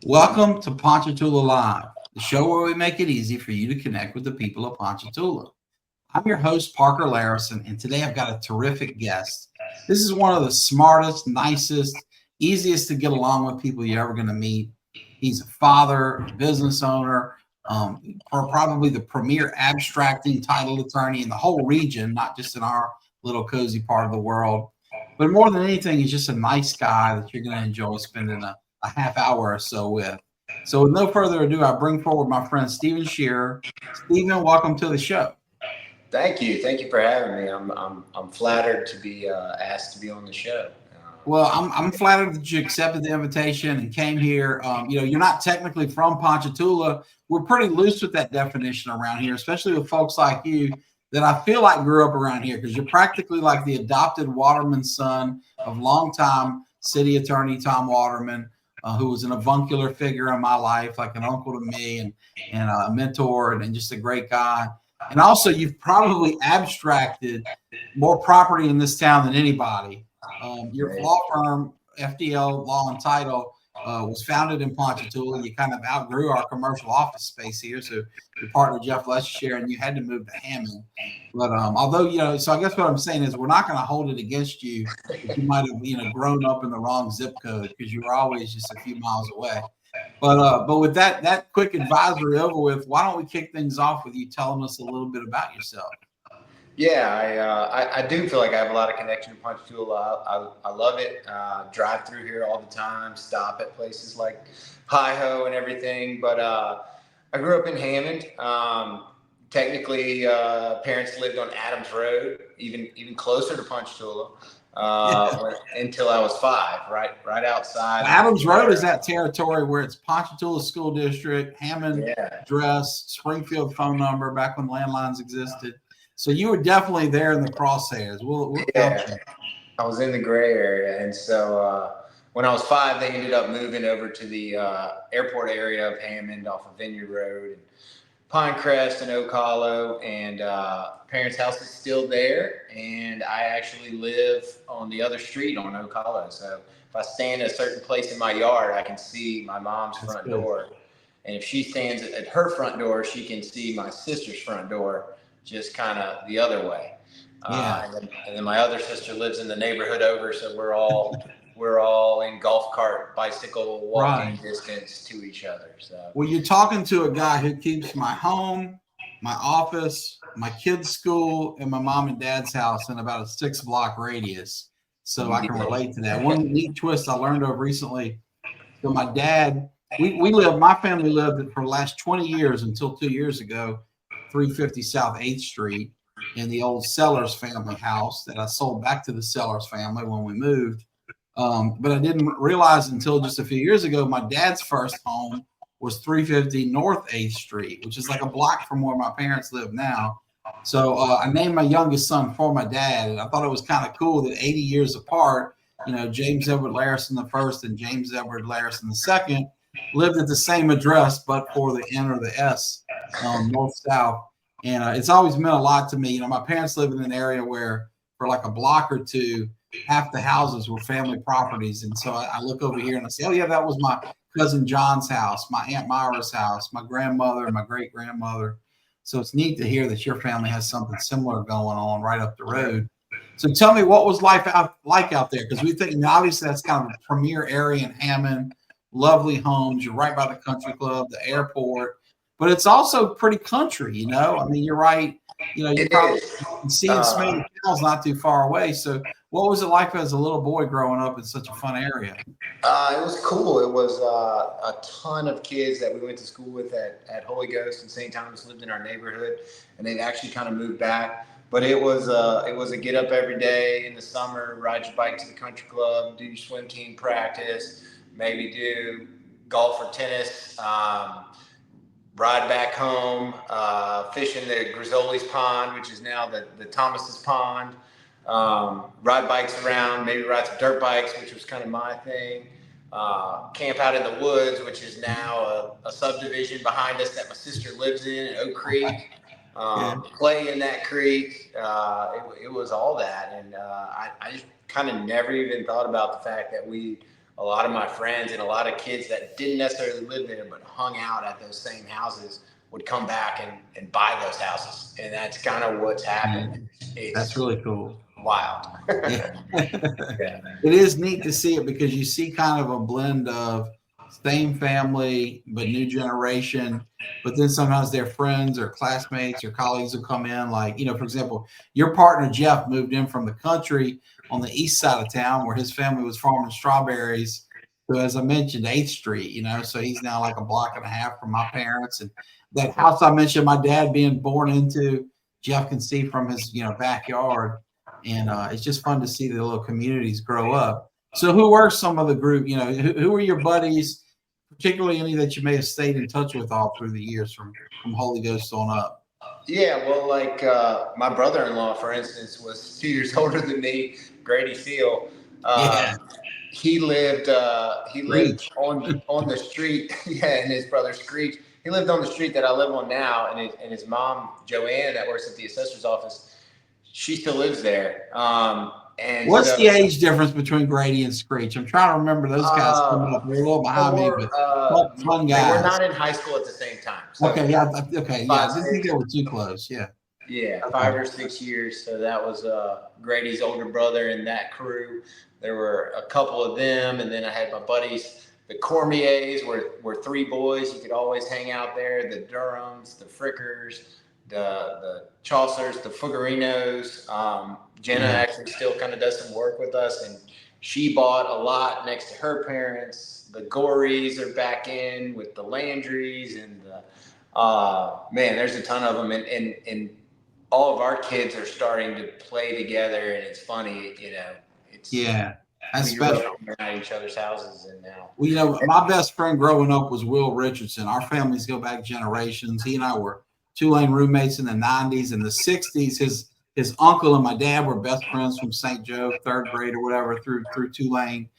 Welcome to Ponchatoula Live, the show where we make it easy for you to connect with the people of Ponchatoula. I'm your host, Parker Layrisson, and today I've got a terrific guest. This is one of the smartest, nicest, easiest to get along with people you're ever going to meet. He's a father, a business owner, or probably the premier abstracting title attorney in the whole region, not just in our little cozy part of the world. But more than anything, he's just a nice guy that you're going to enjoy spending a half hour or so with. So, with no further ado, I bring forward my friend Stephen Scherer. Stephen, welcome to the show. Thank you. Thank you for having me. I'm flattered to be asked to be on the show. Well, I'm flattered that you accepted the invitation and came here. You're not technically from Ponchatoula. We're pretty loose with that definition around here, especially with folks like you that I feel like grew up around here because you're practically like the adopted Waterman son of longtime city attorney Tom Waterman, who was an avuncular figure in my life, like an uncle to me and a mentor and just a great guy. And also, you've probably abstracted more property in this town than anybody. Your law firm, FDL Law and Title, was founded in Ponchatoula. You kind of outgrew our commercial office space here, so your partner Jeff Leshishare and you had to move to Hammond. But so I guess what I'm saying is we're not going to hold it against you if you might have grown up in the wrong zip code because you were always just a few miles away. But with that quick advisory over with, why don't we kick things off with you telling us a little bit about yourself? Yeah, I do feel like I have a lot of connection to Ponchatoula. I love it. Drive through here all the time. Stop at places like Hi Ho and everything. But I grew up in Hammond. Technically, parents lived on Adams Road, even closer to Ponchatoula. Until I was 5, right outside. Adams Road is that territory where it's Ponchatoula School District, Hammond address, Springfield phone number, back when landlines existed. So you were definitely there in the crosshairs. We'll count you. I was in the gray area, and so when I was 5, they ended up moving over to the airport area of Hammond off of Vineyard Road, and Pinecrest and Oak Hollow, and parents' house is still there, and I actually live on the other street on Oak Hollow. So if I stand at a certain place in my yard, I can see my mom's front door, and if she stands at her front door, she can see my sister's front door, just kind of the other way. And then my other sister lives in the neighborhood over, so we're all in golf cart, bicycle, walking distance to each other. So, well, you're talking to a guy who keeps my home, my office, my kids' school, and my mom and dad's house in about a 6-block radius. So I can relate to that. One neat twist I learned of recently. So my dad, my family lived for the last 20 years until 2 years ago, 350 South 8th Street in the old Sellers family house that I sold back to the Sellers family when we moved. But I didn't realize until just a few years ago, my dad's first home was 350 North 8th Street, which is like a block from where my parents live now. So I named my youngest son for my dad, and I thought it was kind of cool that 80 years apart, James Edward Layrisson the first and James Edward Layrisson the second lived at the same address, but for the N or the S, north-south. And it's always meant a lot to me. My parents lived in an area where for like a block or two, half the houses were family properties. And so I look over here and I say, oh, yeah, that was my cousin John's house, my Aunt Myra's house, my grandmother, my great-grandmother. So it's neat to hear that your family has something similar going on right up the road. So tell me, what was life like out there? Because we think, obviously, that's kind of a premier area in Hammond, lovely homes. You're right by the country club, the airport. But it's also pretty country, I mean, you're right. You probably can see and smell the cows not too far away. So what was it like as a little boy growing up in such a fun area? It was cool. It was a ton of kids that we went to school with at Holy Ghost and St. Thomas lived in our neighborhood, and they've actually kind of moved back. But it was a get up every day in the summer, ride your bike to the country club, do your swim team practice, maybe do golf or tennis, ride back home, fish in the Grizzoli's Pond, which is now the Thomas's Pond, ride bikes around, maybe ride some dirt bikes, which was kind of my thing, camp out in the woods, which is now a subdivision behind us that my sister lives in Oak Creek, play in that creek. It was all that. And I just kind of never even thought about the fact that we a lot of my friends and a lot of kids that didn't necessarily live there but hung out at those same houses would come back and buy those houses. And that's kind of what's happened. That's It's really cool. wild. Yeah. Yeah. It is neat to see it because you see kind of a blend of same family but new generation, but then sometimes their friends or classmates or colleagues will come in, like, for example, your partner Jeff moved in from the country on the east side of town where his family was farming strawberries. So as I mentioned, 8th Street, so he's now like a block and a half from my parents. And that house I mentioned my dad being born into, Jeff can see from his backyard. And it's just fun to see the little communities grow up. So who were some of the group, who were your buddies, particularly any that you may have stayed in touch with all through the years from Holy Ghost on up? Yeah, well, like my brother-in-law, for instance, was 2 years older than me, Grady Seal. Yeah. He lived Reach. on the street. Yeah, and his brother Screech. He lived on the street that I live on now, and his mom Joanne, that works at the assessor's office, she still lives there. And What's so the age difference between Grady and Screech? I'm trying to remember those guys coming up. They're a little behind me, but fun they were guys. not in high school at the same time. So Okay, yeah, okay, yeah. I five, didn't think six, they were too close. Yeah. yeah, Okay. 5 or 6 years. So that was Grady's older brother in that crew. There were a couple of them, and then I had my buddies. The Cormiers were three boys. You could always hang out there. The Durhams, the Frickers, the Chaucers, the Fugarinos. Jenna actually still kind of does some work with us, and she bought a lot next to her parents. The Gories are back in with the Landrys, and man, there's a ton of them, and all of our kids are starting to play together, and it's funny, It's that's we grew special. up at each other's houses, and now. Well, my best friend growing up was Will Richardson. Our families go back generations. He and I were Tulane roommates in the 90s and the 60s. His uncle and my dad were best friends from St. Joe, 3rd grade or whatever, through Tulane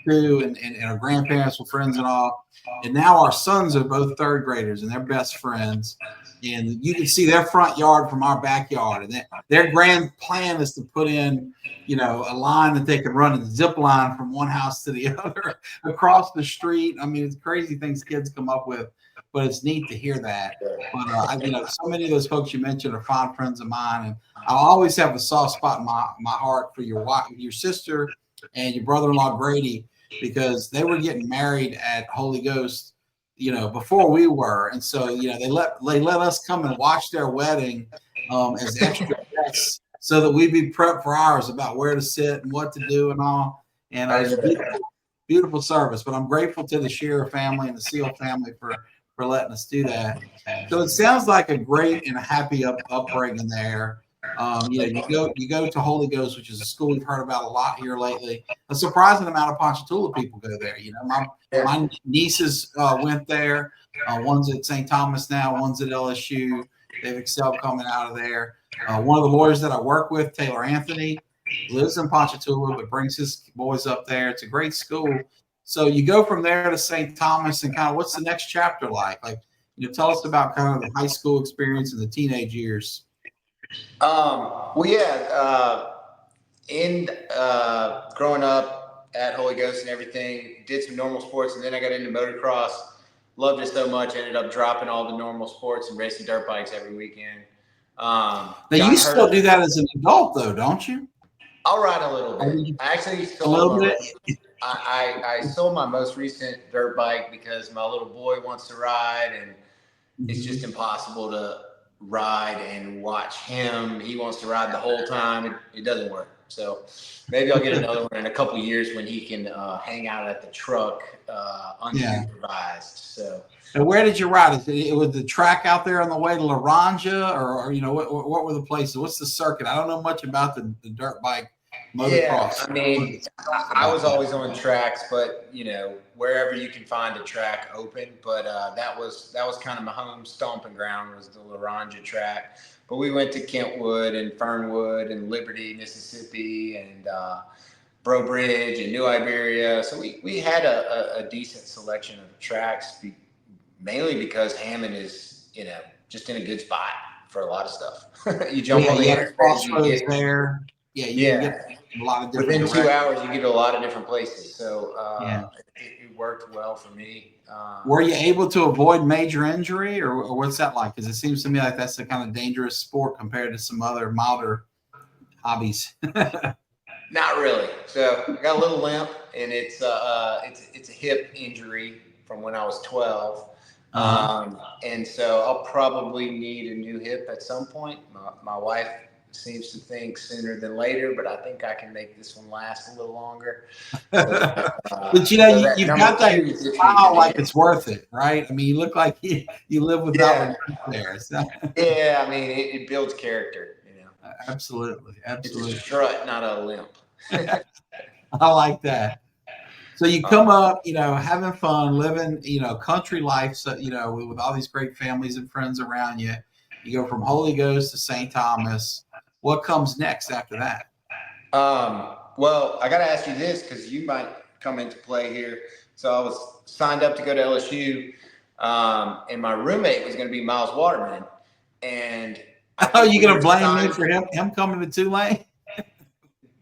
too, and our grandparents were friends and all. And now our sons are both 3rd graders and they're best friends. And you can see their front yard from our backyard. And their grand plan is to put in, a line that they can run a zip line from one house to the other across the street. I mean, it's crazy things kids come up with, but it's neat to hear that. But so many of those folks you mentioned are fond friends of mine, and I always have a soft spot in my heart for your wife, your sister, and your brother-in-law Grady, because they were getting married at Holy Ghost, before we were, and so they let us come and watch their wedding as extra guests, so that we'd be prepped for ours about where to sit and what to do and all. And it was a beautiful, beautiful service. But I'm grateful to the Scherer family and the Seal family for letting us do that. So it sounds like a great and a happy upbringing there. You go to Holy Ghost, which is a school we've heard about a lot here lately. A surprising amount of Ponchatoula people go there. My nieces went there. One's at St. Thomas now. One's at LSU. They've excelled coming out of there. One of the lawyers that I work with, Taylor Anthony, lives in Ponchatoula, but brings his boys up there. It's a great school. So you go from there to St. Thomas, and kind of what's the next chapter like? Tell us about kind of the high school experience and the teenage years. In growing up at Holy Ghost and everything, did some normal sports, and then I got into motocross. Loved it so much, ended up dropping all the normal sports and racing dirt bikes every weekend. Now you still do that as an adult, though, don't you? I'll ride a little bit. I actually I sold my most recent dirt bike because my little boy wants to ride, and it's just impossible to ride and watch him. He wants to ride the whole time. It doesn't work. So maybe I'll get another one in a couple of years when he can hang out at the truck unsupervised. So. And where did you ride? It was the track out there on the way to Laranja, or what were the places? What's the circuit? I don't know much about the dirt bike motocross. Yeah, I mean, I was always on tracks, but wherever you can find a track open. But that was kind of my home stomping ground, was the Laranja track. But we went to Kentwood and Fernwood and Liberty, Mississippi, and Bro Bridge and New Iberia. So we had a decent selection of tracks, mainly because Hammond is just in a good spot for a lot of stuff. You jump on the crossroads there. Yeah. a lot of different within 2 directions. hours, you get to a lot of different places. So Yeah. it worked well for me. Were you able to avoid major injury, or what's that like? Because it seems to me like that's a kind of dangerous sport compared to some other milder hobbies. Not really. So I got a little limp, and it's a hip injury from when I was 12. And so I'll probably need a new hip at some point. My wife seems to think sooner than later, but I think I can make this one last a little longer. So, But you know, you've got that smile like it's worth it, right? I mean, you look like you live without a limp there. So. Yeah, I mean, it builds character, you know. Absolutely. It's a strut, not a limp. I like that. So you come up, you know, having fun, living, you know, country life, so, you know, with all these great families and friends around you. You go from Holy Ghost to St. Thomas. What comes next after that? Well, I got to ask you this because you might come into play here. So I was signed up to go to LSU, and my roommate was going to be Miles Waterman. And Oh, you going to blame me for him coming to Tulane?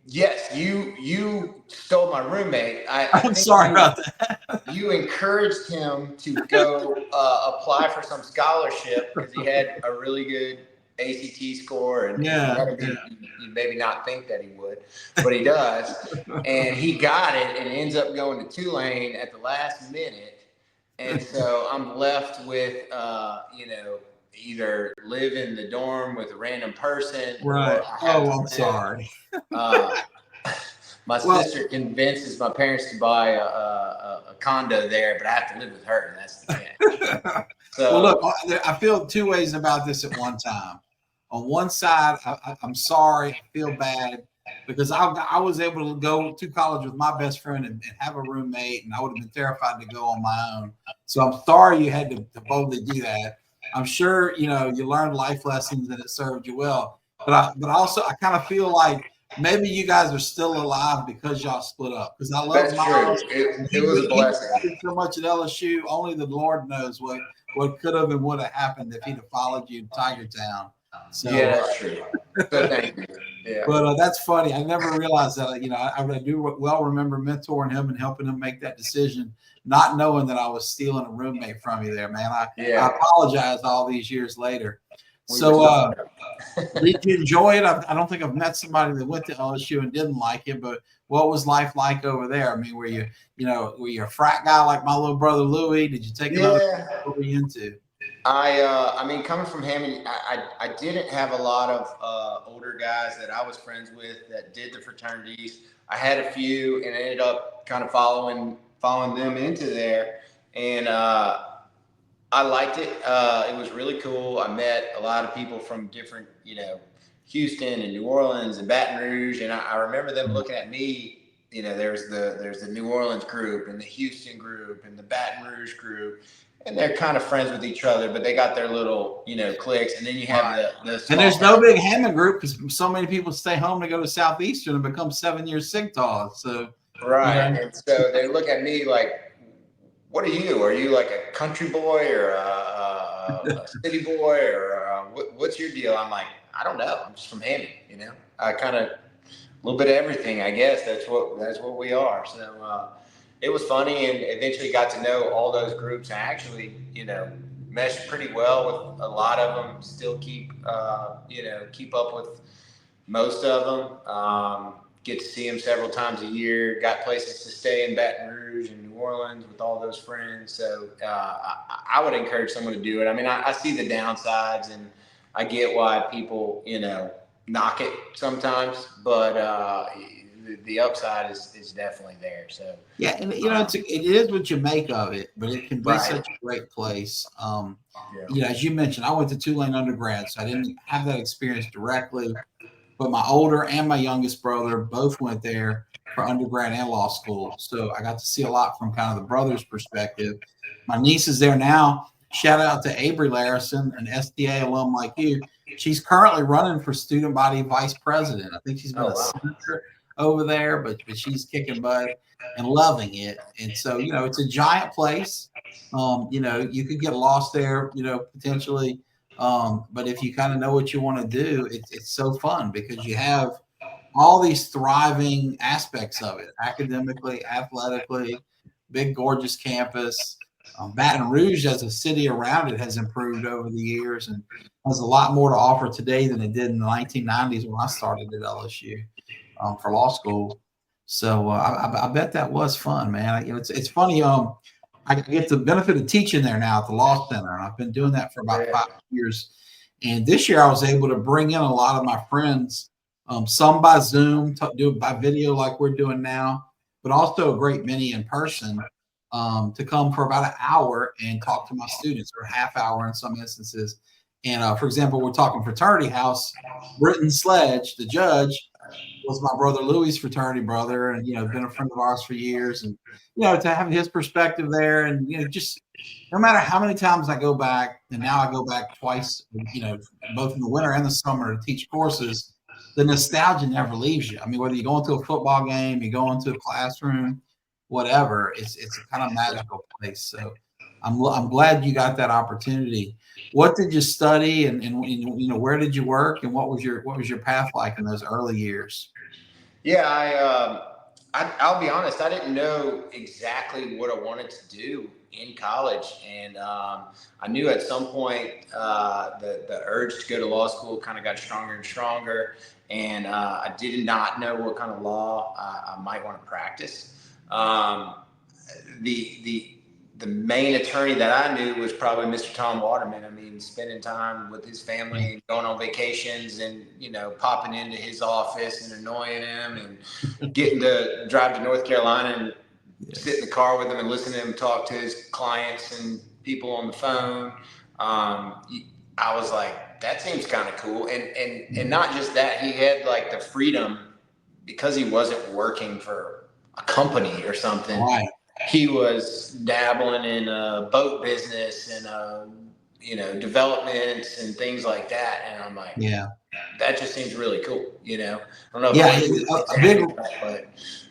Yes, you stole my roommate. I'm sorry about that. You encouraged him to go apply for some scholarship because he had a really good ACT score, and you maybe not think that he would, but he does. And he got it and ends up going to Tulane at the last minute. And so I'm left with, you know, either live in the dorm with a random person. Right. Or I have I'm sorry. My sister convinces my parents to buy a condo there, but I have to live with her, and that's the catch. So, well, look, I feel two ways about this at one time. On one side, I'm sorry, I feel bad because I was able to go to college with my best friend and have a roommate, and I would have been terrified to go on my own. So I'm sorry you had to boldly do that. I'm sure, you know, you learned life lessons and it served you well. But also I kind of feel like maybe you guys are still alive because y'all split up. Because I love Miles. It was a blessing. So much at LSU. Only the Lord knows what could have and would have happened if he'd have followed you to Tiger Town. So, yeah, that's true. So thank you. Yeah. But that's funny. I never realized that. You know, I do well remember mentoring him and helping him make that decision, not knowing that I was stealing a roommate from you there, man. I apologize all these years later. So, did you enjoy it? I don't think I've met somebody that went to LSU and didn't like it, but what was life like over there? I mean, were you a frat guy like my little brother Louis? Did you take another? What were you into? I mean, coming from Hammond, I didn't have a lot of older guys that I was friends with that did the fraternities. I had a few and ended up kind of following them into there, and I liked it. It was really cool. I met a lot of people from different, you know, Houston and New Orleans and Baton Rouge, and I remember them looking at me. You know, there's the New Orleans group and the Houston group and the Baton Rouge group. And they're kind of friends with each other, but they got their little, you know, cliques. And then you have the and there's no big Hammond group because so many people stay home to go to Southeastern and become 7-year SIGTAWs. So right, you know. And so they look at me like, "What are you? Are you like a country boy or a city boy or what's your deal?" I'm like, "I don't know. I'm just from Hammond, you know. I kind of a little bit of everything, I guess. That's what we are." So. It was funny, and eventually got to know all those groups. I actually, you know, meshed pretty well with a lot of them. Still keep up with most of them. Get to see them several times a year. Got places to stay in Baton Rouge and New Orleans with all those friends. So I would encourage someone to do it. I mean, I see the downsides, and I get why people, you know, knock it sometimes, but the upside is definitely there. So yeah, and you know, it is what you make of it, but it can be such a great place. You know, as you mentioned, I went to Tulane undergrad, so I didn't have that experience directly, but my older and my youngest brother both went there for undergrad and law school. So I got to see a lot from kind of the brother's perspective. My niece is there now. Shout out to Parker Layrisson, an SDA alum like you. She's currently running for student body vice president. I think she's been a senator over there, but she's kicking butt and loving it. And so, you know, it's a giant place. You know, you could get lost there, you know, potentially. But if you kind of know what you want to do, it's so fun because you have all these thriving aspects of it, academically, athletically, big, gorgeous campus. Baton Rouge as a city around it has improved over the years and has a lot more to offer today than it did in the 1990s when I started at LSU for law school. So I bet that was fun, man. It's funny. I get the benefit of teaching there now at the law center, and I've been doing that for about 5 years. And this year, I was able to bring in a lot of my friends, some by Zoom, do by video like we're doing now, but also a great many in person, to come for about an hour and talk to my students, or a half hour in some instances. And for example, we're talking fraternity house. Britton Sledge, the judge, was my brother Louis' fraternity brother, and been a friend of ours for years. And to have his perspective there, and just no matter how many times I go back, and now I go back twice, both in the winter and the summer to teach courses, the nostalgia never leaves you. I mean, whether you go into a football game, you go into a classroom, whatever, it's a kind of magical place. So I'm glad you got that opportunity. What did you study, and where did you work, and what was your path like in those early years? Yeah, I'll be honest. I didn't know exactly what I wanted to do in college, and I knew at some point the urge to go to law school kind of got stronger and stronger, and I did not know what kind of law I might want to practice. The main attorney that I knew was probably Mr. Tom Waterman. I mean, spending time with his family, going on vacations, and popping into his office and annoying him, and getting to drive to North Carolina and sit in the car with him and listen to him talk to his clients and people on the phone. I was like, that seems kind of cool, and not just that, he had like the freedom because he wasn't working for a company or something. Right. He was dabbling in a boat business and development and things like that, and I'm like, yeah, that just seems really cool. I don't know. Yeah,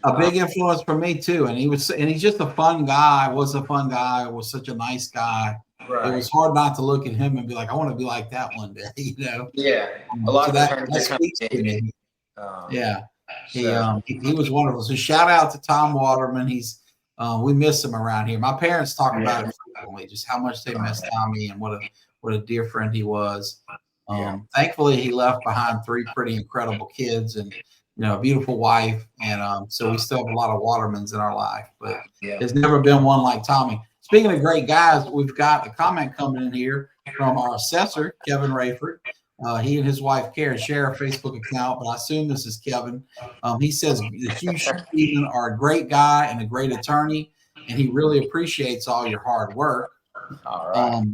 a big influence for me too. And he's just a fun guy. Was a fun guy. Was such a nice guy. Right. It was hard not to look at him and be like, I want to be like that one day. Yeah, a lot so of that speaks to me. Yeah, he was wonderful. So shout out to Tom Waterman. We miss him around here. My parents talk about it frequently, just how much they miss Tommy and what a dear friend he was. Thankfully, he left behind 3 pretty incredible kids and a beautiful wife, and so we still have a lot of Watermans in our life, but there's never been one like Tommy. Speaking of great guys, we've got a comment coming in here from our assessor, Kevin Rayford. He and his wife Karen share a Facebook account, but I assume this is Kevin. He says that you, Stephen, are a great guy and a great attorney, and he really appreciates all your hard work. All right.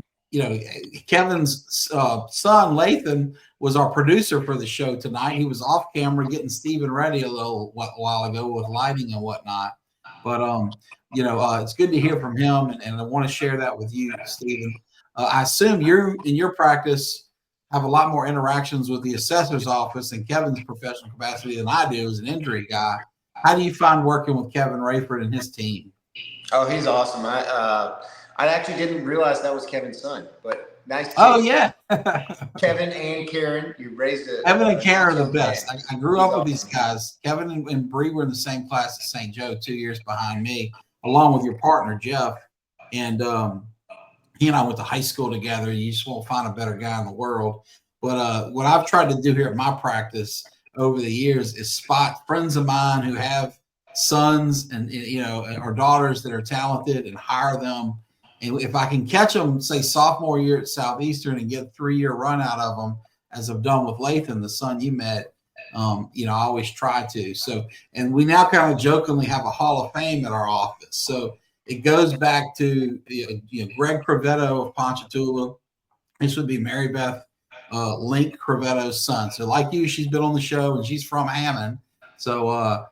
Kevin's son Lathan was our producer for the show tonight. He was off camera getting Stephen ready a little while ago with lighting and whatnot. But it's good to hear from him, and I want to share that with you, Stephen. I assume you in your practice have a lot more interactions with the assessor's office in Kevin's professional capacity than I do as an injury guy. How do you find working with Kevin Rayford and his team? Oh, he's awesome. I actually didn't realize that was Kevin's son, but nice to see you. Kevin and Karen, you raised it. Kevin and Karen are the best. I grew up with these guys. Kevin and Bree were in the same class at St. Joe, 2 years behind me, along with your partner, Jeff. And he and I went to high school together. You just won't find a better guy in the world. But what I've tried to do here at my practice over the years is spot friends of mine who have sons and or daughters that are talented and hire them. And if I can catch them, say sophomore year at Southeastern, and get a 3-year run out of them, as I've done with Lathan, the son you met, I always try to. So, and we now kind of jokingly have a Hall of Fame at our office. So it goes back to Greg Crevetto of Ponchatoula. This would be Mary Beth Link Crevetto's son. So like you, she's been on the show and she's from Hammond. So,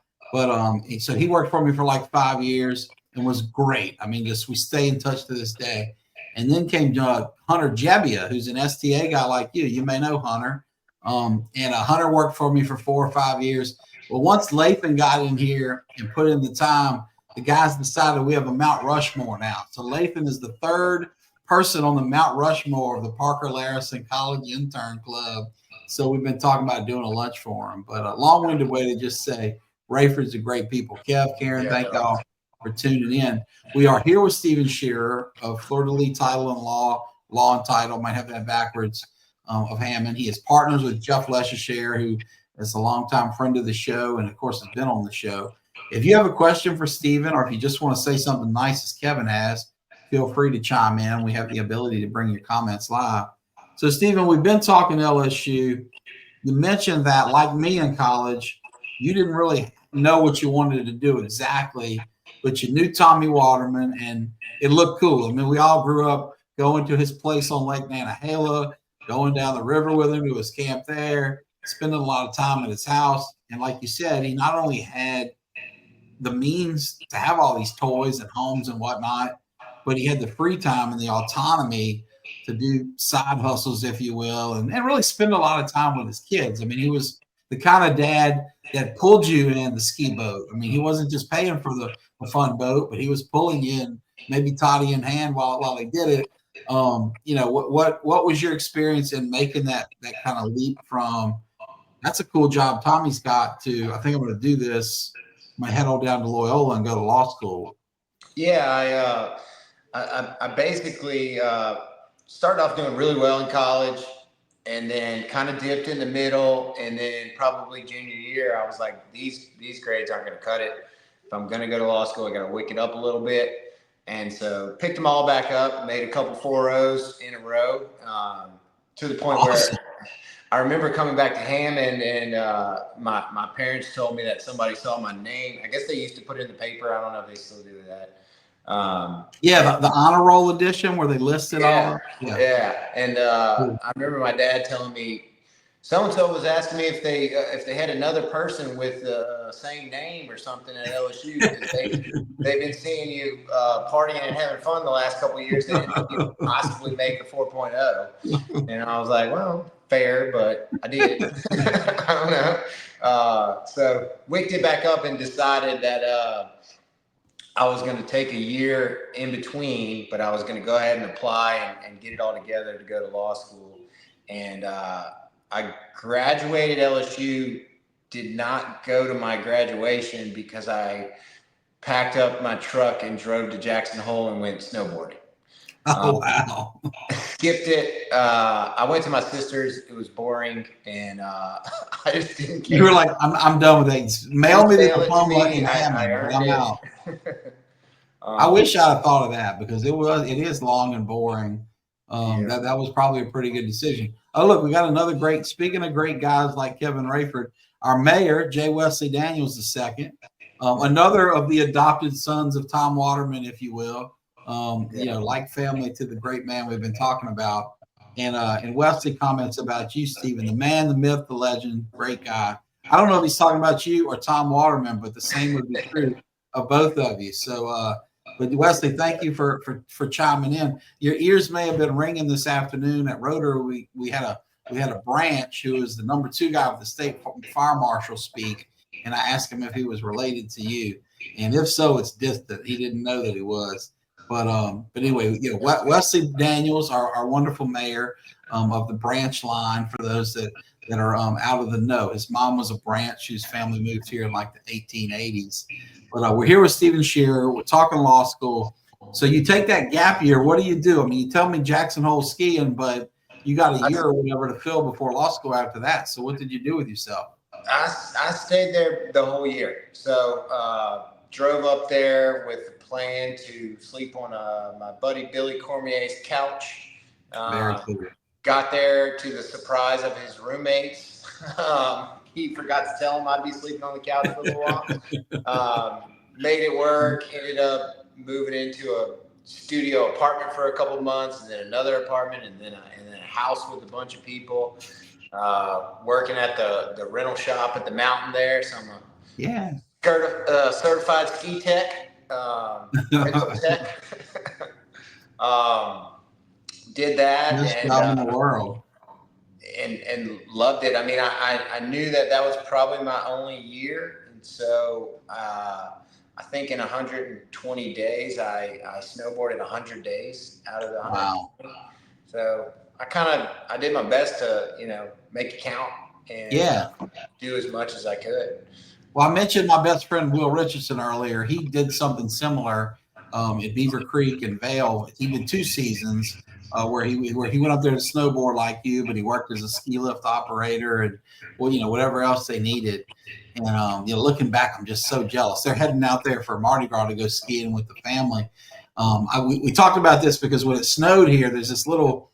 so he worked for me for like 5 years and was great. I mean, we stay in touch to this day. And then came Hunter Jebbia, who's an STA guy like you. You may know Hunter. And Hunter worked for me for 4 or 5 years. Well, once Lathan got in here and put in the time, the guys decided we have a Mount Rushmore now. So Lathan is the 3rd person on the Mount Rushmore of the Parker Layrisson College Intern Club. So we've been talking about doing a lunch for him. But a long-winded way to just say Rayford's a great people. Kev, Karen, thank y'all for tuning in. We are here with Stephen Scherer of Fleur de Lis Title and Law and Title. Might have that backwards, of Hammond. He is partners with Jeff Leschere, who is a longtime friend of the show and, of course, has been on the show. If you have a question for Stephen, or if you just want to say something nice as Kevin has, feel free to chime in. We have the ability to bring your comments live. So, Stephen, we've been talking LSU. You mentioned that, like me in college, you didn't really know what you wanted to do exactly, but you knew Tommy Waterman, and it looked cool. I mean, we all grew up going to his place on Lake Nantahala, going down the river with him to his camp there, spending a lot of time at his house. And like you said, he not only had the means to have all these toys and homes and whatnot, but he had the free time and the autonomy to do side hustles, if you will, and really spend a lot of time with his kids. I mean, he was the kind of dad that pulled you in the ski boat. I mean, he wasn't just paying for the fun boat, but he was pulling you in, maybe toddy in hand while he did it. What was your experience in making that kind of leap from that's a cool job Tommy's got to I think I'm going to do this, my head all down to Loyola and go to law school? Yeah, I basically started off doing really well in college, and then kind of dipped in the middle, and then probably junior year, I was like, these grades aren't going to cut it. If I'm going to go to law school, I got to wake it up a little bit. And so picked them all back up, made a couple 4.0s in a row, to the point where I remember coming back to Hammond, and my parents told me that somebody saw my name. I guess they used to put it in the paper. I don't know if they still do that. The honor roll edition where they listed all. Yeah. And I remember my dad telling me so-and-so was asking me if they had another person with the same name or something at LSU, because they've been seeing you partying and having fun the last couple of years. They didn't think you could possibly make a 4.0. And I was like, well, fair, but I did. I don't know. So wicked it back up and decided that I was going to take a year in between, but I was going to go ahead and apply and get it all together to go to law school. And I graduated LSU, did not go to my graduation because I packed up my truck and drove to Jackson Hole and went snowboarding. Oh, wow. Skipped it. I went to my sister's. It was boring, and I just didn't care. You were like, I'm done with things. Mail me the diploma in Hammond. I'm out. I wish I'd have thought of that, because it is long and boring. That was probably a pretty good decision. Oh, look, we got another great. Speaking of great guys like Kevin Rayford, our mayor, J. Wesley Daniels II, another of the adopted sons of Tom Waterman, if you will. Like family to the great man we've been talking about. And Wesley comments about you, Stephen, the man, the myth, the legend, great guy. I don't know if he's talking about you or Tom Waterman, but the same would be true of both of you. So, but Wesley, thank you for chiming in. Your ears may have been ringing this afternoon at Rotary. We had a branch who was the number 2 guy with the state fire marshal speak, and I asked him if he was related to you, and if so, it's distant. He didn't know that he was. But anyway, Wesley Daniels, our wonderful mayor of the branch line. For those that are out of the know, his mom was a branch whose family moved here in like the 1880s. But we're here with Stephen Scherer. We're talking law school. So you take that gap year. What do you do? I mean, you tell me Jackson Hole skiing, but you got a year or whatever to fill before law school after that. So what did you do with yourself? I stayed there the whole year. So drove up there with the plan to sleep on my buddy Billy Cormier's couch. Very cool. Got there to the surprise of his roommates. He forgot to tell him I'd be sleeping on the couch for a little while. Made it work. Ended up moving into a studio apartment for a couple of months, and then another apartment, and then a house with a bunch of people. Working at the rental shop at the mountain there. So I'm a certified ski tech, rental tech. Did that. Best job in the world. And loved it. I mean, I knew that was probably my only year. And so I think in 120 days, I snowboarded 100 days out of the 120. Wow. So I did my best to, make it count and Yeah. do as much as I could. Well, I mentioned my best friend Will Richardson earlier. He did something similar at Beaver Creek and Vale. He did 2 seasons where he went up there to snowboard like you, but he worked as a ski lift operator and whatever else they needed. And looking back, I'm just so jealous. They're heading out there for Mardi Gras to go skiing with the family. We talked about this because when it snowed here, there's this little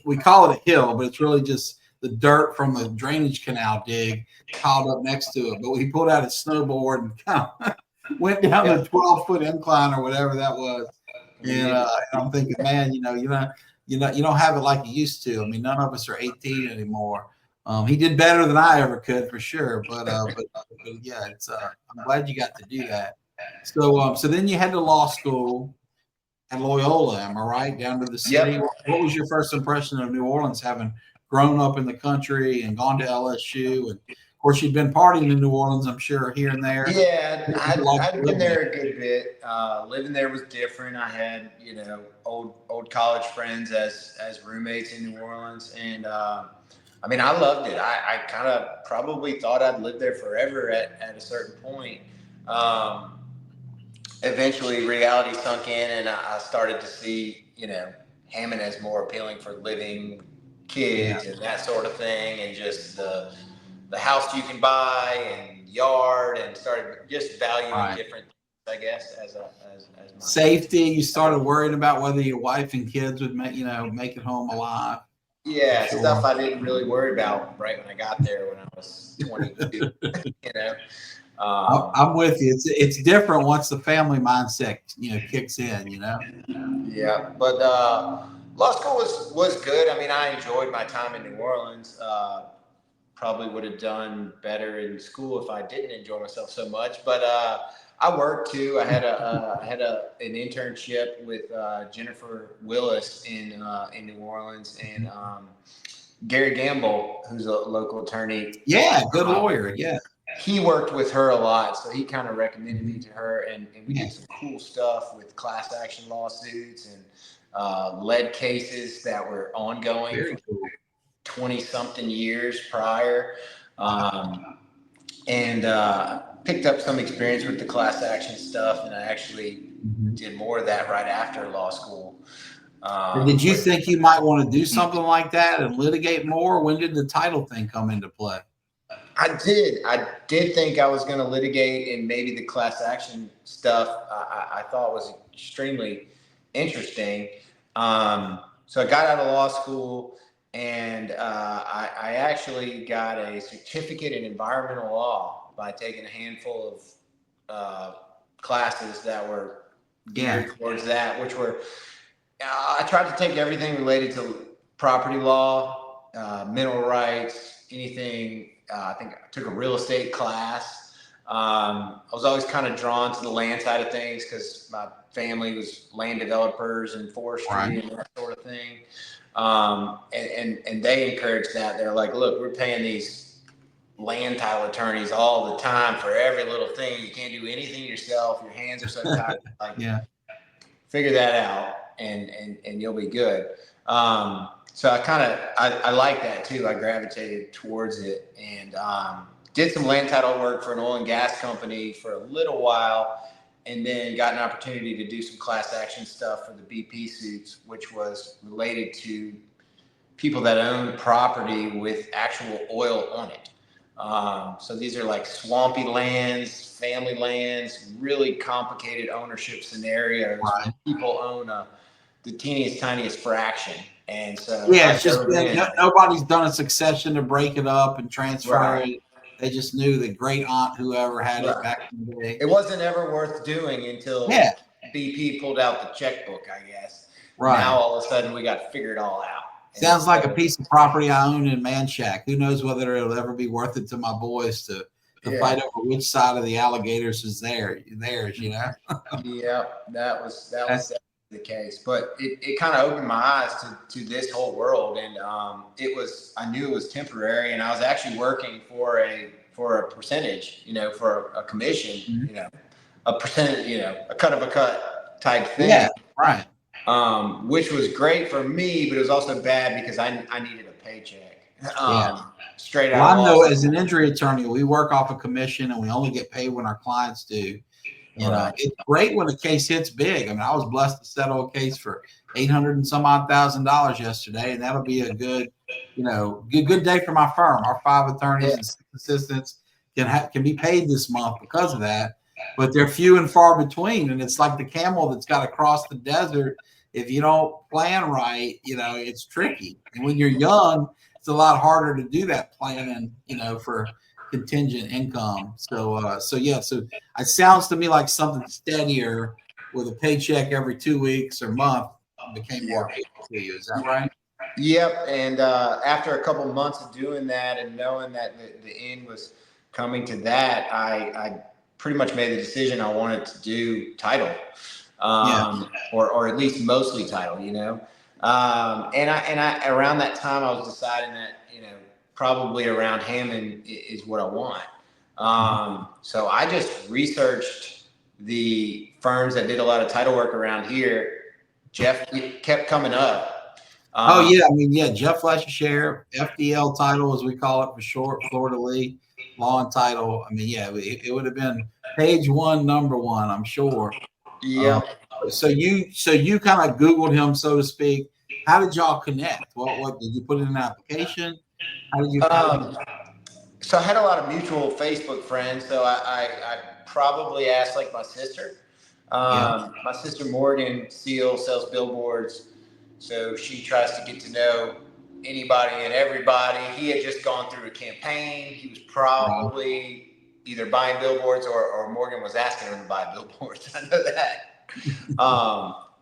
we call it a hill, but it's really just the dirt from the drainage canal dig piled up next to it. But he pulled out his snowboard and kind of went down the 12-foot incline or whatever that was. And I'm thinking, man, you don't have it like you used to. I mean, none of us are 18 anymore. He did better than I ever could for sure. But yeah, it's I'm glad you got to do that. So then you head to law school at Loyola, am I right? Down to the city. Yep. What was your first impression of New Orleans, having grown up in the country and gone to LSU? And of course, you'd been partying in New Orleans, I'm sure, here and there. Yeah, I'd been there a good bit. Living there was different. I had, old college friends as roommates in New Orleans, and I mean, I loved it. I kind of probably thought I'd live there forever at a certain point. Eventually reality sunk in, and I started to see, Hammond as more appealing for living, kids and that sort of thing, and just the house you can buy and yard, and started just valuing different things, I guess, as my safety. You started worrying about whether your wife and kids would make it home alive. Yeah, stuff I didn't really worry about right when I got there when I was 22. I'm with you. It's different once the family mindset kicks in. Yeah, but law school was good. I mean, I enjoyed my time in New Orleans. Probably would have done better in school if I didn't enjoy myself so much. But I worked too. I had an internship with Jennifer Willis in New Orleans, and Gary Gamble, who's a local attorney. Yeah, good lawyer. Yeah. He worked with her a lot, so he kind of recommended me to her, and we did some cool stuff with class action lawsuits and lead cases that were ongoing for 20-something years prior, and picked up some experience with the class action stuff, and I actually did more of that right after law school. Did you think you might want to do something like that and litigate more? When did the title thing come into play? I did think I was going to litigate, and maybe the class action stuff I thought was extremely interesting. So I got out of law school, and I actually got a certificate in environmental law by taking a handful of classes that were geared towards that, which were, I tried to take everything related to property law, mineral rights, anything. I think I took a real estate class. I was always kind of drawn to the land side of things because my family was land developers and forestry and that sort of thing. And they encouraged that. They're like, look, we're paying these land title attorneys all the time for every little thing. You can't do anything yourself. Your hands are so tied. Like, figure that out and you'll be good. So I like that too. I gravitated towards it, and did some land title work for an oil and gas company for a little while, and then got an opportunity to do some class action stuff for the BP suits, which was related to people that own property with actual oil on it. So these are like swampy lands, family lands, really complicated ownership scenarios. People own the teeniest, tiniest fraction. And so it's just nobody's done a succession to break it up and transfer it. They just knew the great aunt whoever had it back in the day. It wasn't ever worth doing until BP pulled out the checkbook, I guess. Now all of a sudden we got to figure it all out. Sounds like a piece of property I own in Manchac. Who knows whether it'll ever be worth it to my boys to fight over which side of the alligators is theirs, Yeah, that was definitely the case. But it kind of opened my eyes to this whole world, and I knew it was temporary, and I was actually working for a percentage, for a commission, a percentage, a cut of a cut type thing. Yeah, right. which was great for me, but it was also bad because I needed a paycheck. Yeah. Straight Well, out I of know Austin. as an injury attorney, we work off a commission and we only get paid when our clients do. And Right. it's great when a case hits big. I mean, I was blessed to settle a case for $800 and some odd $1,000 yesterday, and that'll be a good, good day for my firm. Our 5 attorneys and 6 assistants can be paid this month because of that, but they're few and far between. And it's like the camel that's got to cross the desert. If you don't plan right, it's tricky. And when you're young, it's a lot harder to do that planning, for contingent income. So it sounds to me like something steadier with a paycheck every 2 weeks or month became more appealing to you. Is that right? Yep. And after a couple months of doing that and knowing that the end was coming to that, I pretty much made the decision I wanted to do title, or at least mostly title, and I around that time I was deciding that probably around Hammond is what I want. So I just researched the firms that did a lot of title work around here. Jeff kept coming up. Jeff Scherer, FDL title, as we call it for short, Florida League Law and Title. I mean, it would have been page 1, number 1, I'm sure. Yeah. So you kind of Googled him, so to speak. How did y'all connect? What did you put in an application? How did you? So I had a lot of mutual Facebook friends. So I probably asked like my sister. My sister Morgan Seal sells billboards. So she tries to get to know anybody and everybody. He had just gone through a campaign. He was probably either buying billboards or Morgan was asking him to buy billboards. I know that.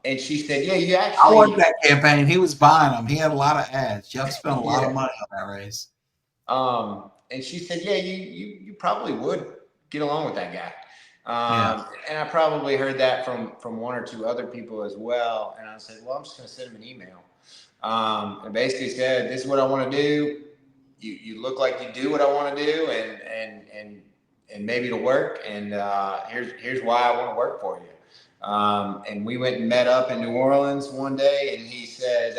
And she said, yeah, you actually. I won that campaign. He was buying them. He had a lot of ads. Jeff spent a lot of money on that race. And she said, yeah, you probably would get along with that guy. And I probably heard that from 1 or 2 other people as well. And I said, well, I'm just going to send him an email. And basically said, this is what I want to do. You look like you do what I want to do, and maybe it'll work. And here's why I want to work for you. And we went and met up in New Orleans one day, and he said,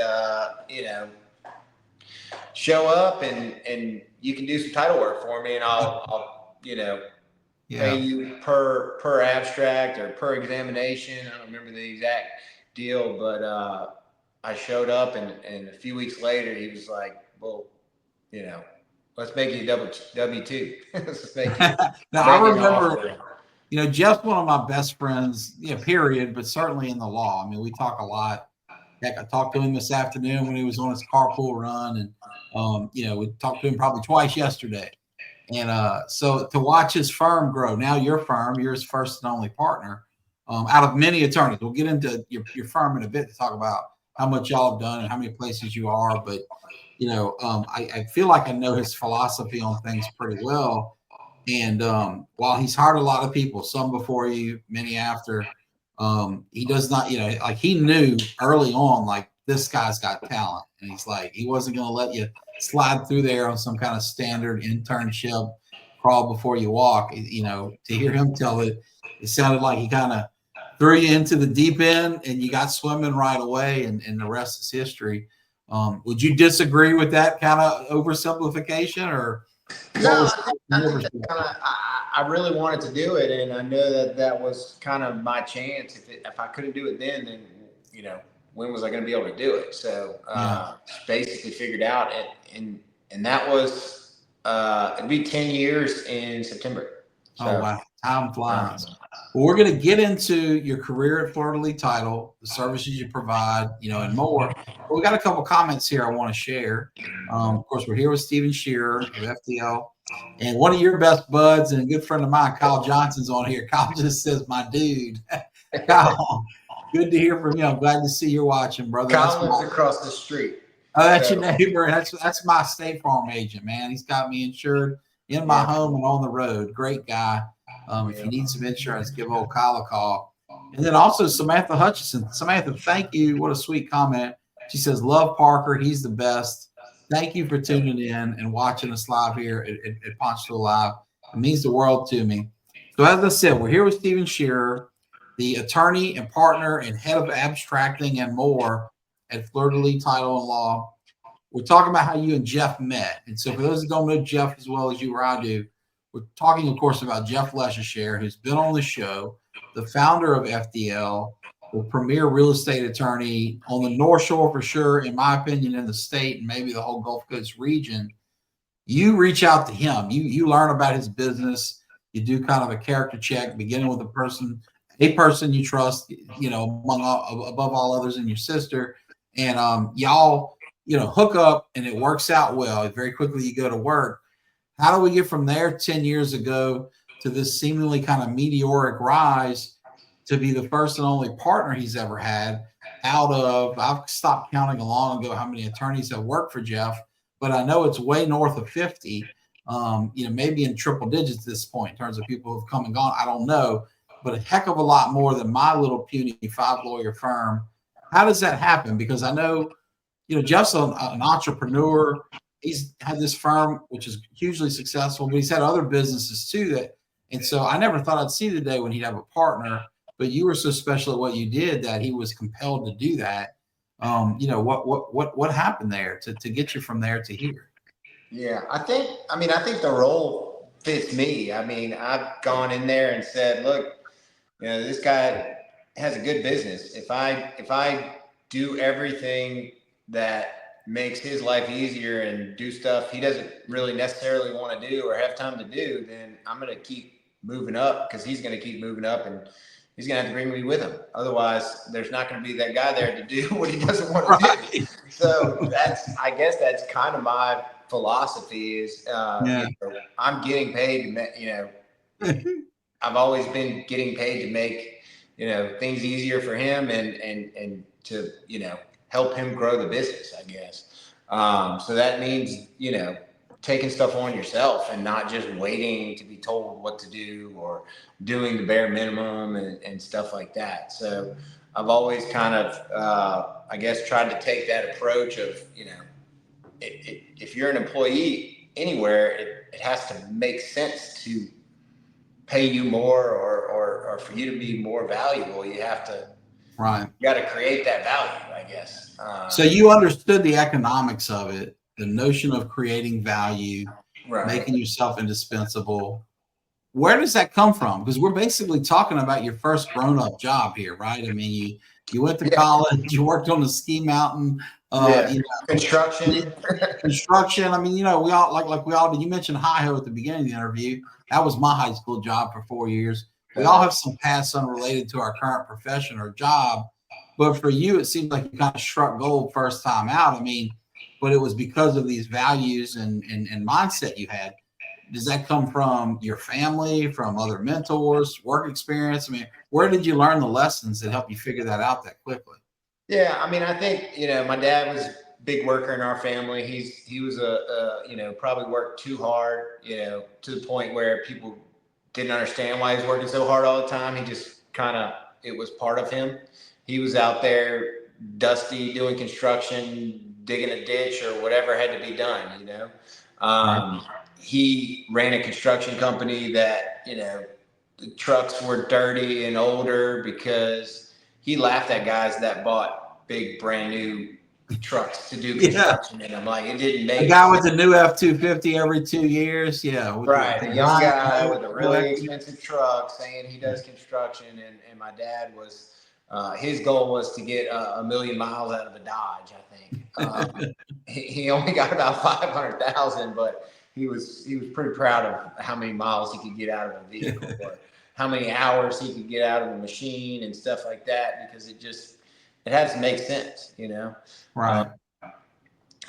show up and you can do some title work for me, and I'll pay you per abstract or per examination. I don't remember the exact deal, but I showed up, and a few weeks later he was like, well, let's make you W-2. Let's make you, now I remember, Jeff's one of my best friends, period, but certainly in the law. I mean, we talk a lot. Heck, I talked to him this afternoon when he was on his carpool run, and we talked to him probably twice yesterday. And so to watch his firm grow, now your firm, you're his first and only partner, out of many attorneys. We'll get into your firm in a bit to talk about how much y'all have done and how many places you are. But I feel like I know his philosophy on things pretty well. And while he's hired a lot of people, some before you, many after, he does not, like he knew early on, like this guy's got talent, and he's like, he wasn't going to let you slide through there on some kind of standard internship, crawl before you walk. To hear him tell it, it sounded like he kind of threw you into the deep end and you got swimming right away, and the rest is history. Would you disagree with that kind of oversimplification, or? No, I really wanted to do it, and I know that was kind of my chance. If I couldn't do it then when was I going to be able to do it? So basically figured out, and that was it'd be 10 years in September. So, oh wow, time flies. Well, we're going to get into your career at Florida League Title, the services you provide, and more. But we got a couple comments here I want to share. Of course, we're here with Stephen Scherer of FDL, and one of your best buds and a good friend of mine, Kyle Johnson's on here. Kyle just says, "My dude." Kyle, good to hear from you. I'm glad to see you're watching, brother. Kyle lives across the street. Oh, that's your neighbor. That's my State Farm agent, man. He's got me insured in my home and on the road. Great guy. If you need some insurance, give old Kyle a call. And then also Samantha Hutchison. Samantha, thank you. What a sweet comment. She says, love Parker. He's the best. Thank you for tuning in and watching us live here at Ponchatoula Live. It means the world to me. So as I said, we're here with Stephen Scherer. the attorney and partner and head of abstracting and more at Fleur de Lis Title and Law. We're talking about how you and Jeff met. And so for those that don't know Jeff as well as you or I do, we're talking, of course, about Jeff Scherer, who's been on the show, the founder of FDL, the premier real estate attorney on the North Shore for sure, in my opinion, in the state and maybe the whole Gulf Coast region. You reach out to him. You learn about his business. You do kind of a character check, beginning with a person you trust, above all others, and your sister. And y'all, hook up, and it works out well. Very quickly, you go to work. How do we get from there 10 years ago to this seemingly kind of meteoric rise to be the first and only partner he's ever had out of, I've stopped counting long ago how many attorneys have worked for Jeff, but I know it's way north of 50, maybe in triple digits at this point in terms of people who've come and gone. I don't know, but a heck of a lot more than my little puny 5-lawyer firm. How does that happen? Because I know, Jeff's an entrepreneur. He's had this firm, which is hugely successful, but he's had other businesses too. And so I never thought I'd see the day when he'd have a partner, but you were so special at what you did that he was compelled to do that. What happened there to get you from there to here? Yeah, I think the role fits me. I mean, I've gone in there and said, look, this guy has a good business. If I do everything that makes his life easier and do stuff he doesn't really necessarily want to do or have time to do, then I'm going to keep moving up, because he's going to keep moving up, and he's going to have to bring me with him. Otherwise, there's not going to be that guy there to do what he doesn't want to do. So I guess that's kind of my philosophy is, I'm getting paid, I've always been getting paid to make, things easier for him and to, help him grow the business, I guess. So that means, taking stuff on yourself and not just waiting to be told what to do or doing the bare minimum and stuff like that. So I've always kind of, I guess, tried to take that approach of, if you're an employee anywhere, it has to make sense to pay you more or for you to be more valuable. You have to, right. You got to create that value, I guess. So you understood the economics of it, the notion of creating value, right, making yourself indispensable. Where does that come from? Because we're basically talking about your first grown-up job here, right? I mean, you went to college, you worked on the ski mountain, construction. Construction. I mean, we all like we all did. You mentioned Hi-Ho at the beginning of the interview. That was my high school job for 4 years. We all have some paths unrelated to our current profession or job. But for you, it seems like you kind of struck gold first time out. I mean, but it was because of these values and mindset you had. Does that come from your family, from other mentors, work experience? I mean, where did you learn the lessons that helped you figure that out that quickly? Yeah, I mean, I think, my dad was a big worker in our family. He was probably worked too hard, to the point where people didn't understand why he was working so hard all the time. He just it was part of him. He was out there dusty, doing construction, digging a ditch or whatever had to be done, He ran a construction company that, the trucks were dirty and older because he laughed at guys that bought big brand new trucks to do construction in them. Like, it didn't make a guy with a new F-250 every 2 years. Yeah. Right. A young guy with a really expensive truck saying he does construction. And my dad was, his goal was to get 1 million miles out of a Dodge, I think. He only got about 500,000, but he was pretty proud of how many miles he could get out of a vehicle, or how many hours he could get out of a machine and stuff like that, because it has to make sense, Right.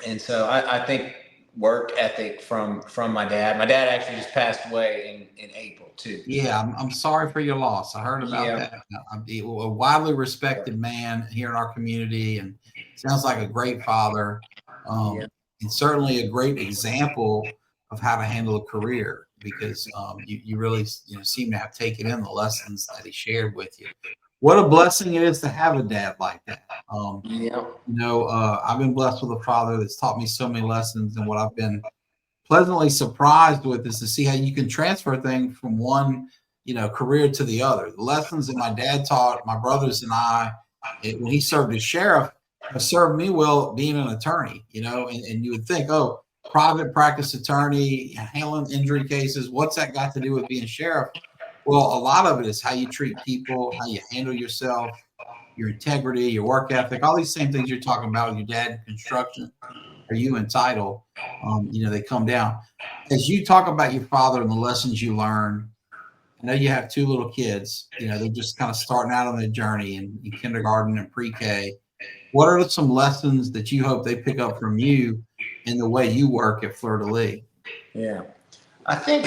And so I think work ethic from my dad. My dad actually just passed away in April too. Yeah, I'm sorry for your loss. I heard about that. A widely respected man here in our community, and sounds like a great father, and certainly a great example of how to handle a career, because you really seem to have taken in the lessons that he shared with you. What a blessing it is to have a dad like that. I've been blessed with a father that's taught me so many lessons, and what I've been pleasantly surprised with is to see how you can transfer things from one career to the other. The lessons that my dad taught my brothers and I when he served as sheriff have served me well being an attorney, and you would think, oh, private practice attorney, handling injury cases, what's that got to do with being sheriff? Well, a lot of it is how you treat people, how you handle yourself, your integrity, your work ethic, all these same things you're talking about with your dad in construction or you in title. They come down. As you talk about your father and the lessons you learned, I know you have two little kids. They're just kind of starting out on their journey in kindergarten and pre-K. What are some lessons that you hope they pick up from you in the way you work at Fleur de Lis? Yeah, I think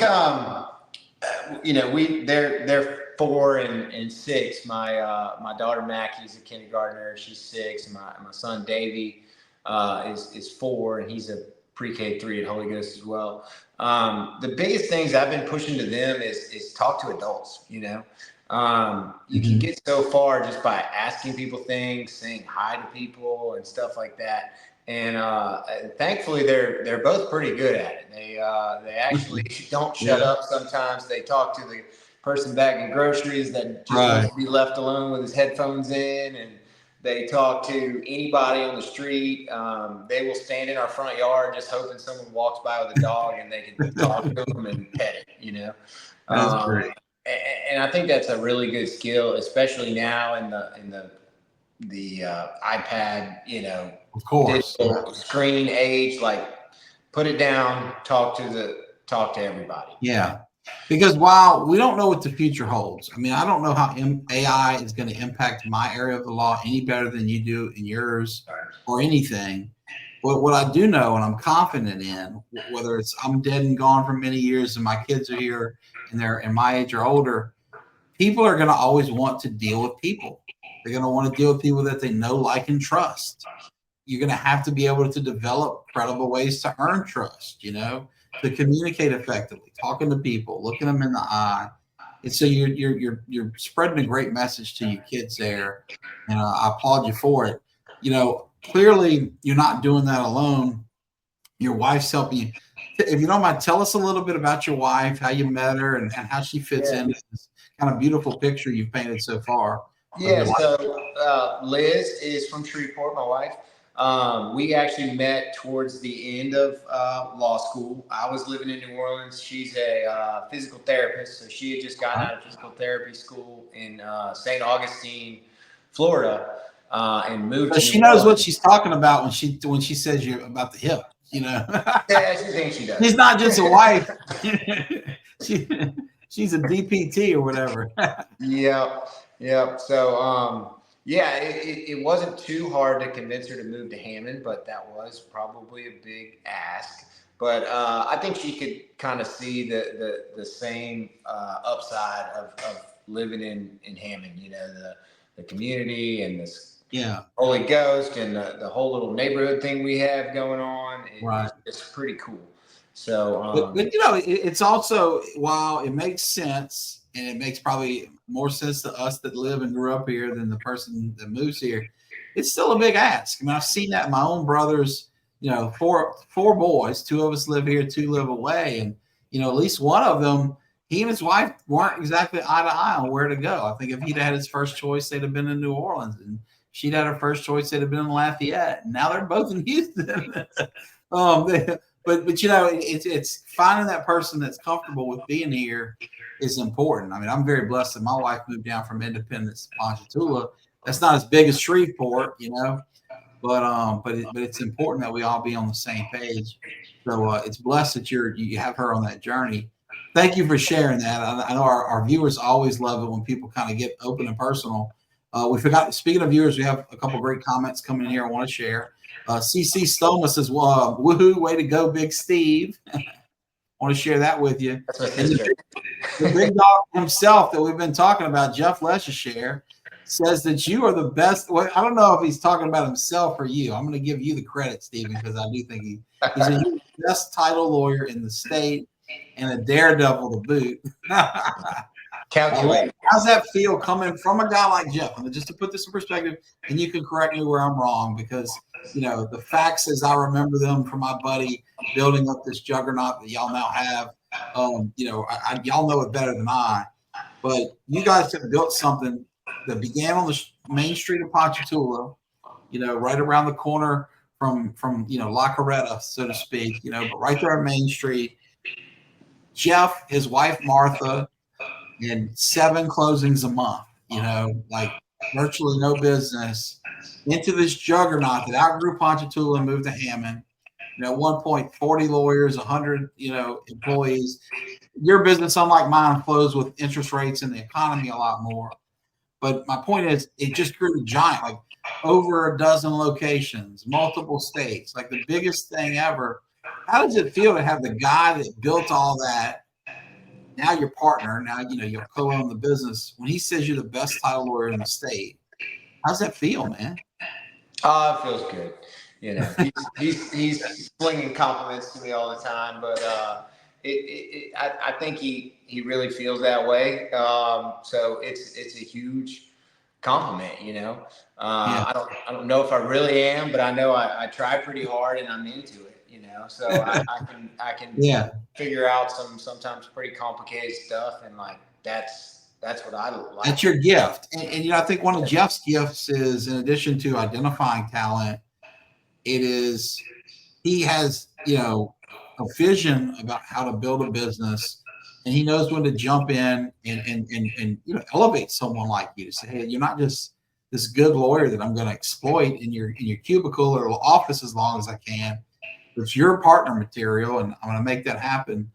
they're 4 and 6. My daughter Mackie is a kindergartner; she's 6. And my son Davey is 4, and he's a pre-K 3 at Holy Ghost as well. The biggest things I've been pushing to them is talk to adults. You can get so far just by asking people things, saying hi to people, and stuff like that. And thankfully, they're both pretty good at it. They actually don't shut up. Sometimes they talk to the person bagging groceries that just wants to be left alone with his headphones in, and they talk to anybody on the street. They will stand in our front yard just hoping someone walks by with a dog and they can talk to them and pet it. That's great. And I think that's a really good skill, especially now in the iPad, of course, digital screen age. Like, put it down, talk to everybody. Yeah, because while we don't know what the future holds, I mean, I don't know how AI is going to impact my area of the law any better than you do in yours or anything. But what I do know, and I'm confident in, whether it's I'm dead and gone for many years and my kids are here and they're in my age or older, people are going to always want to deal with people. They're going to want to deal with people that they know, like, and trust. You're going to have to be able to develop credible ways to earn trust, to communicate effectively, talking to people, looking them in the eye. And so you're spreading a great message to your kids there, and I applaud you for it. Clearly you're not doing that alone. Your wife's helping you. If you don't mind, tell us a little bit about your wife, how you met her, and how she fits in this kind of beautiful picture you've painted so far. Yeah, so Liz is from Shreveport, my wife. We actually met towards the end of law school. I was living in New Orleans. She's a physical therapist, so she had just gotten out of physical therapy school in St. Augustine, Florida, and moved. So she knows what she's talking about when she says you're about the hip. Yeah, she thinks she does. She's not just a wife. She's a DPT or whatever. Yep. So, it wasn't too hard to convince her to move to Hammond, but that was probably a big ask. But I think she could kind of see the same upside of living in Hammond. The community and this Holy Ghost and the whole little neighborhood thing we have going on. It's pretty cool. So, but it's also, while it makes sense, and it makes probably more sense to us that live and grew up here than the person that moves here, it's still a big ask. I mean, I've seen that in my own brothers. Four boys, 2 of us live here, 2 live away, and at least one of them, he and his wife weren't exactly eye to eye on where to go. I think if he'd had his first choice, they'd have been in New Orleans, and she'd had her first choice, they'd have been in Lafayette. And now they're both in Houston. But it's finding that person that's comfortable with being here is important. I mean, I'm very blessed that my wife moved down from Independence to Ponchatoula. That's not as big as Shreveport, but it's important that we all be on the same page. So it's blessed that you have her on that journey. Thank you for sharing that. I know our viewers always love it when people kind of get open and personal. We forgot, speaking of viewers, we have a couple great comments coming in here I want to share. CC Stoma says, well, woohoo, way to go, Big Steve. I want to share that with you. That's my sister. The big dog himself that we've been talking about, Jeff Leschere, says that you are the best. Well, I don't know if he's talking about himself or you. I'm going to give you the credit, Stephen, because I do think he's the best title lawyer in the state and a daredevil to boot. Calculate. How's that feel coming from a guy like Jeff? And just to put this in perspective, and you can correct me where I'm wrong, because the facts as I remember them from my buddy building up this juggernaut that y'all now have, y'all know it better than I. But you guys have built something that began on the main street of Ponchatoula, right around the corner from La Coretta, so to speak, but right there on Main Street. Jeff, his wife Martha, and 7 closings a month, like virtually no business, into this juggernaut that outgrew Ponchatoula and moved to Hammond. At one point, 40 lawyers, 100, employees. Your business, unlike mine, flows with interest rates and the economy a lot more. But my point is, it just grew giant, like over a dozen locations, multiple states, like the biggest thing ever. How does it feel to have the guy that built all that, now your partner, now you'll co-own the business, when he says you're the best title lawyer in the state? How's that feel, man? It feels good. He's slinging compliments to me all the time, but I think he really feels that way. So it's a huge compliment. Yeah. I don't know if I really am, but I know I try pretty hard and I'm into it. So I can figure out some sometimes pretty complicated stuff, and like that's what I like. That's your gift. And I think one of Jeff's gifts is, in addition to identifying talent, he has, a vision about how to build a business, and he knows when to jump in and elevate someone like you to say, hey, you're not just this good lawyer that I'm going to exploit in your cubicle or office as long as I can. It's your partner material, and I'm going to make that happen.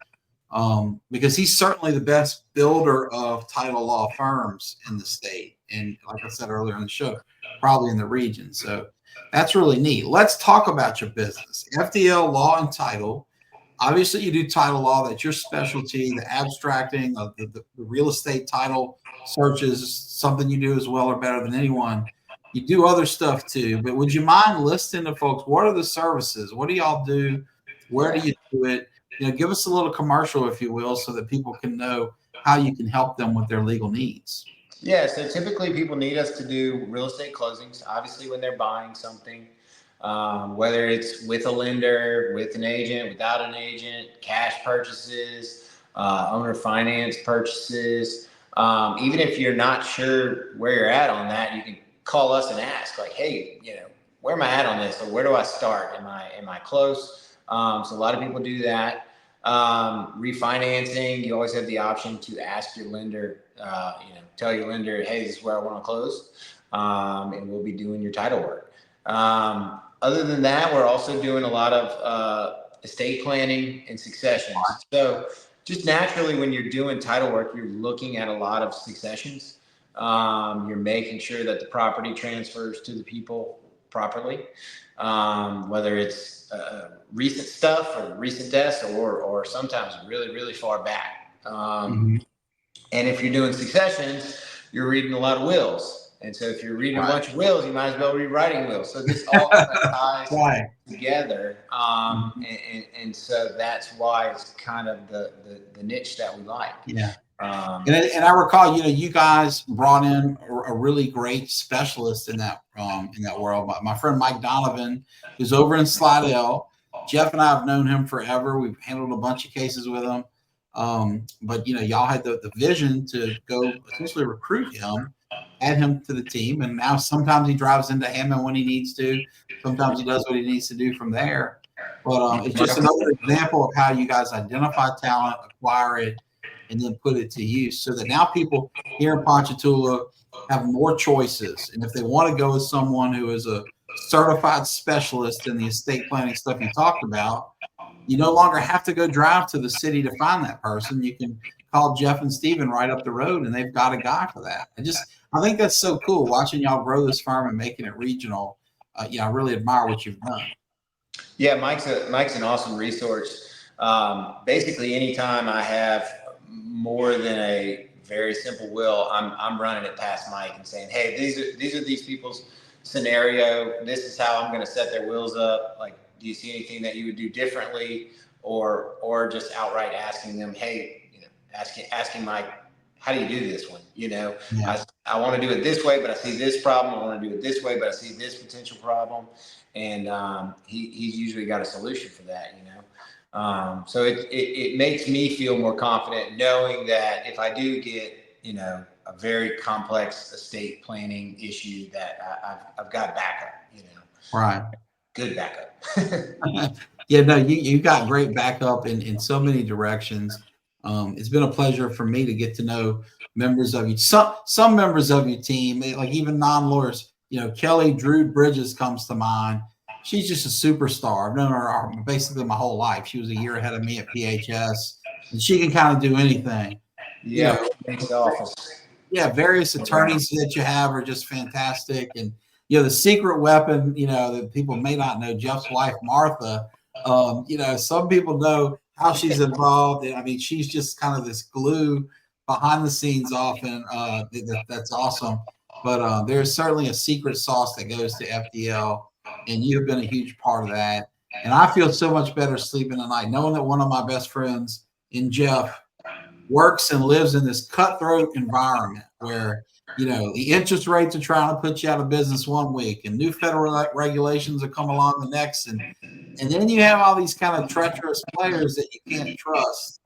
Because he's certainly the best builder of title law firms in the state. And like I said earlier in the show, probably in the region. So that's really neat. Let's talk about your business. FDL Law and Title. Obviously, you do title law. That's your specialty. The abstracting of the real estate title searches is something you do as well or better than anyone. You do other stuff too. But would you mind listing to folks, what are the services? What do y'all do? Where do you do it? Give us a little commercial, if you will, so that people can know how you can help them with their legal needs. Yeah, so typically people need us to do real estate closings, obviously when they're buying something, whether it's with a lender, with an agent, without an agent, cash purchases, owner finance purchases. Even if you're not sure where you're at on that, you can call us and ask, like, hey, where am I at on this? Or where do I start? Am I close? So a lot of people do that. Refinancing, you always have the option to ask your lender, tell your lender, hey, this is where I want to close, and we'll be doing your title work. Other than that, we're also doing a lot of estate planning and successions. So just naturally, when you're doing title work, you're looking at a lot of successions. You're making sure that the property transfers to the people properly, whether it's recent stuff or recent deaths or sometimes really, really far back. And if you're doing successions, you're reading a lot of wills. And so if you're reading a bunch of wills, you might as well be writing wills. So this all kind of ties together. And so that's why it's kind of the niche that we like. Yeah. And I recall, you guys brought in a really great specialist in that world. My friend Mike Donovan, who's over in Slidell. Jeff and I have known him forever. We've handled a bunch of cases with him. But y'all had the vision to go essentially recruit him, add him to the team, and now sometimes he drives into Hammond when he needs to. Sometimes he does what he needs to do from there. But it's just another example of how you guys identify talent, acquire it, and then put it to use, so that now people here in Ponchatoula have more choices. And if they want to go with someone who is a certified specialist in the estate planning stuff you talked about, you no longer have to go drive to the city to find that person. You can call Jeff and Stephen right up the road, and they've got a guy for that. I think that's so cool, watching y'all grow this firm and making it regional. I really admire what you've done. Yeah, Mike's an awesome resource. Basically, anytime I have more than a very simple will, I'm running it past Mike and saying, hey, these are these people's scenario. This is how I'm going to set their wills up. Like, do you see anything that you would do differently, or just outright asking them, hey, asking Mike, how do you do this one? I want to do it this way, but I see this problem. I want to do it this way, but I see this potential problem. And he's usually got a solution for that, So it makes me feel more confident knowing that if I do get a very complex estate planning issue that I've got backup, Right. Good backup. Yeah, no, you got great backup in so many directions. It's been a pleasure for me to get to know members of you, some members of your team, like even non-lawyers. Kelly Drew Bridges comes to mind. She's just a superstar. I've known her basically my whole life. She was a year ahead of me at PHS, and she can kind of do anything. Yeah, makes the office. Yeah, various attorneys that you have are just fantastic. And the secret weapon, that people may not know, Jeff's wife Martha. Some people know how she's involved. I mean, she's just kind of this glue behind the scenes often. That's awesome. But there's certainly a secret sauce that goes to FDL, and you've been a huge part of that. And I feel so much better sleeping at night knowing that one of my best friends in Jeff works and lives in this cutthroat environment where the interest rates are trying to put you out of business one week and new federal regulations are coming along the next, and then you have all these kind of treacherous players that you can't trust.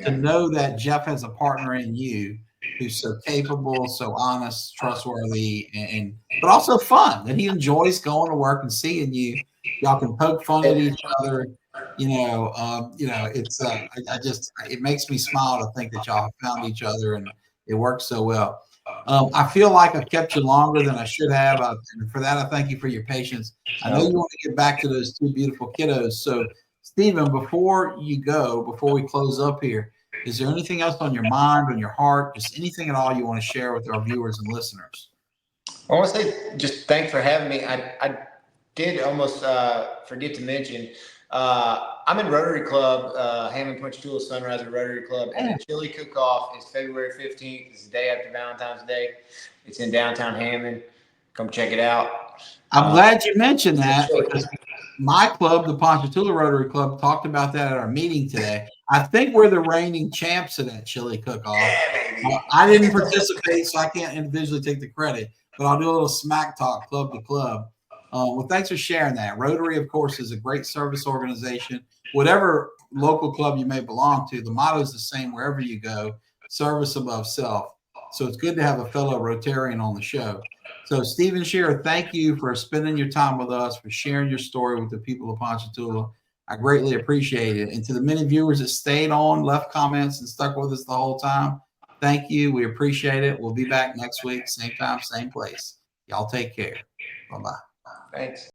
To know that Jeff has a partner in you who's so capable, so honest, trustworthy, and but also fun, that he enjoys going to work and seeing you. Y'all can poke fun at each other. It's it makes me smile to think that y'all have found each other and it works so well. I feel like I've kept you longer than I should have. And for that, I thank you for your patience. I know you want to get back to those two beautiful kiddos. So, Stephen, before we close up here, is there anything else on your mind, on your heart, just anything at all you want to share with our viewers and listeners? I want to say just thanks for having me. I did almost forget to mention, I'm in Rotary Club, Hammond, Ponchatoula Sunrise Rotary Club, and the chili cook-off is February 15th. It's the day after Valentine's Day. It's in downtown Hammond. Come check it out. I'm glad you mentioned that because my club, the Ponchatoula Rotary Club, talked about that at our meeting today. I think we're the reigning champs of that chili cook-off. I didn't participate, so I can't individually take the credit, but I'll do a little smack talk club to club. Well, thanks for sharing that. Rotary, of course, is a great service organization. Whatever local club you may belong to, the motto is the same wherever you go, service above self. So it's good to have a fellow Rotarian on the show. So Stephen Scherer, thank you for spending your time with us, for sharing your story with the people of Ponchatoula. I greatly appreciate it. And to the many viewers that stayed on, left comments, and stuck with us the whole time, thank you. We appreciate it. We'll be back next week, same time, same place. Y'all take care. Bye-bye. Thanks.